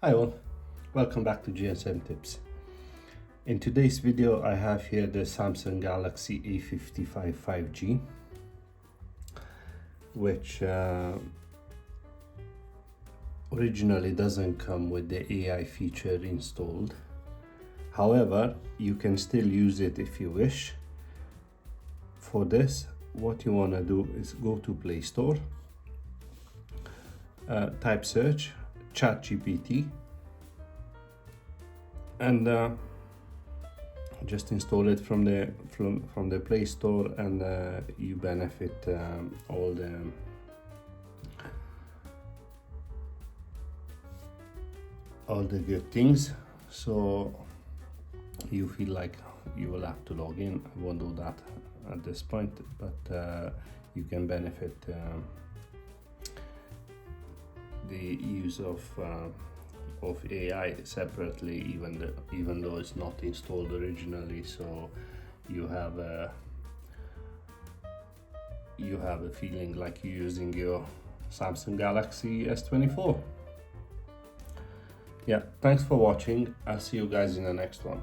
Hi all, welcome back to GSM Tips. In today's video I have here the Samsung Galaxy A55 5G, which originally doesn't come with the AI feature installed. However, you can still use it if you wish. For this, what you want to do is go to Play Store, type search ChatGPT, and just install it from the Play Store, and you benefit all the good things. So you feel like you will have to log in. I won't do that at this point, but you can benefit the use of AI separately, even though it's not installed originally. So you have a feeling like you're using your Samsung Galaxy S24. Yeah, thanks for watching. I'll see you guys in the next one.